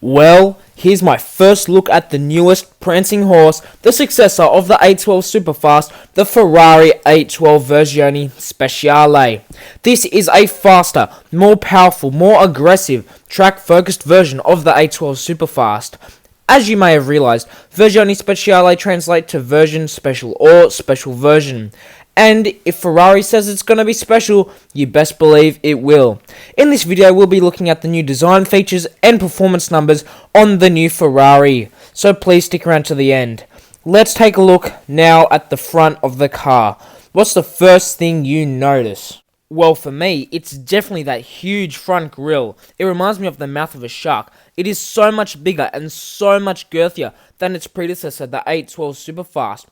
Well, here's my first look at the newest prancing horse, the successor of the 812 Superfast, the Ferrari 812 Versione Speciale. This is a faster, more powerful, more aggressive, track-focused version of the 812 Superfast. As you may have realised, Versione Speciale translates to version special or special version. And if Ferrari says it's going to be special, you best believe it will. In this video, we'll be looking at the new design features and performance numbers on the new Ferrari. So please stick around to the end. Let's take a look now at the front of the car. What's the first thing you notice? Well, for me, it's definitely that huge front grille. It reminds me of the mouth of a shark. It is so much bigger and so much girthier than its predecessor, the 812 Superfast.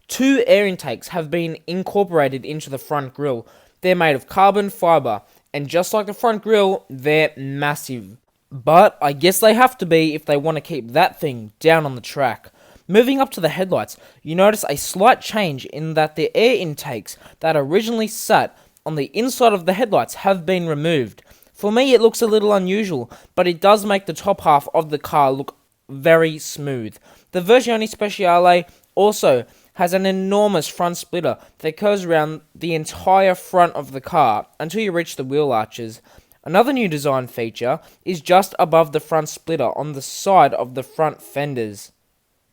Two air intakes have been incorporated into the front grille. They're made of carbon fibre, and just like the front grille, they're massive. But I guess they have to be if they want to keep that thing down on the track. Moving up to the headlights, you notice a slight change in that the air intakes that originally sat on the inside of the headlights have been removed. For me, it looks a little unusual, but it does make the top half of the car look very smooth. The Versione Speciale also has an enormous front splitter that curves around the entire front of the car until you reach the wheel arches. Another new design feature is just above the front splitter on the side of the front fenders.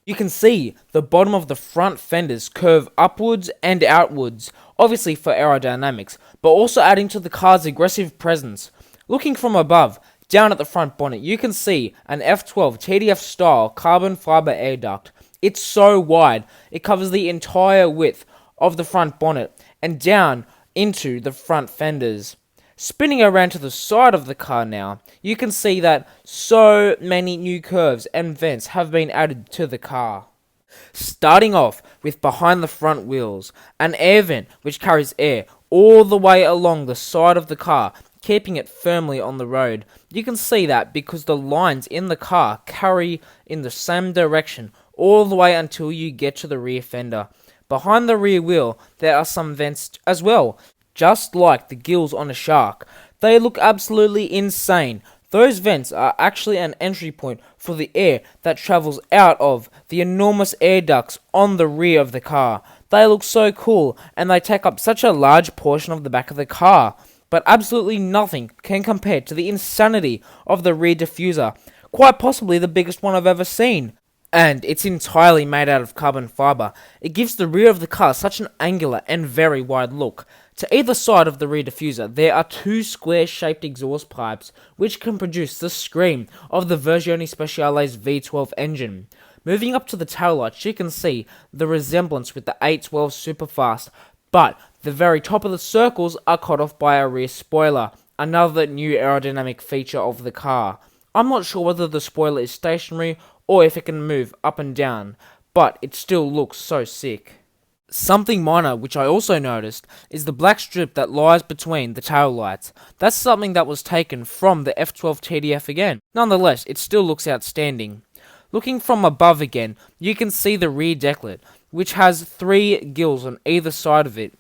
You can see the bottom of the front fenders curve upwards and outwards, obviously for aerodynamics, but also adding to the car's aggressive presence. Looking from above, down at the front bonnet, you can see an F12 TDF style carbon fibre air duct. It's so wide, it covers the entire width of the front bonnet and down into the front fenders. Spinning around to the side of the car now, you can see that so many new curves and vents have been added to the car. Starting off with behind the front wheels, an air vent which carries air all the way along the side of the car, keeping it firmly on the road. You can see that because the lines in the car carry in the same direction all the way until you get to the rear fender. Behind the rear wheel, there are some vents as well, just like the gills on a shark. They look absolutely insane. Those vents are actually an entry point for the air that travels out of the enormous air ducts on the rear of the car. They look so cool, and they take up such a large portion of the back of the car. But absolutely nothing can compare to the insanity of the rear diffuser, quite possibly the biggest one I've ever seen. And it's entirely made out of carbon fibre. It gives the rear of the car such an angular and very wide look. To either side of the rear diffuser, there are two square-shaped exhaust pipes, which can produce the scream of the Versione Speciale's V12 engine. Moving up to the taillights, you can see the resemblance with the 812 Superfast, but the very top of the circles are cut off by a rear spoiler, another new aerodynamic feature of the car. I'm not sure whether the spoiler is stationary or if it can move up and down, but it still looks so sick. Something minor which I also noticed is the black strip that lies between the tail lights. That's something that was taken from the F12 TDF again. Nonetheless, it still looks outstanding. Looking from above again, you can see the rear decklet, which has 3 gills on either side of it.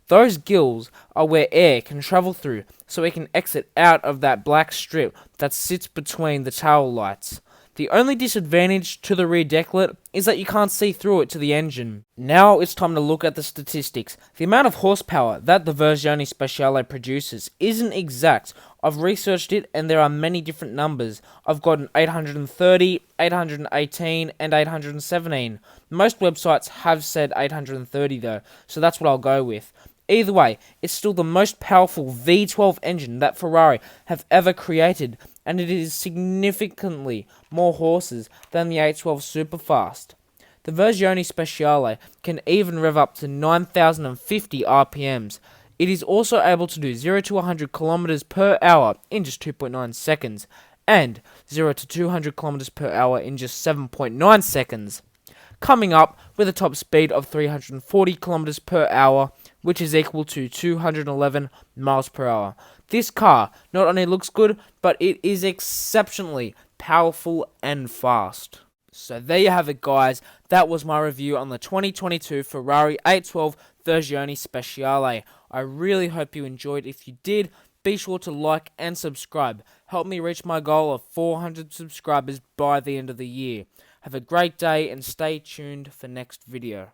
Those gills are where air can travel through, so it can exit out of that black strip that sits between the tail lights. The only disadvantage to the rear decklet is that you can't see through it to the engine. Now it's time to look at the statistics. The amount of horsepower that the Versione Speciale produces isn't exact. I've researched it and there are many different numbers. I've got an 830, 818 and 817. Most websites have said 830 though, so that's what I'll go with. Either way, it's still the most powerful V12 engine that Ferrari have ever created, and it is significantly more horses than the 812 Superfast. The Versione Speciale can even rev up to 9,050 RPMs. It is also able to do 0 to 100 km per hour in just 2.9 seconds, and 0 to 200 km per hour in just 7.9 seconds. Coming up with a top speed of 340 km per hour, which is equal to 211 miles per hour. This car not only looks good, but it is exceptionally powerful and fast. So there you have it, guys. That was my review on the 2022 Ferrari 812 Versione Speciale. I really hope you enjoyed. If you did, Be sure to like and subscribe. Help me reach my goal of 400 subscribers by the end of the year. Have a great day and stay tuned for next video.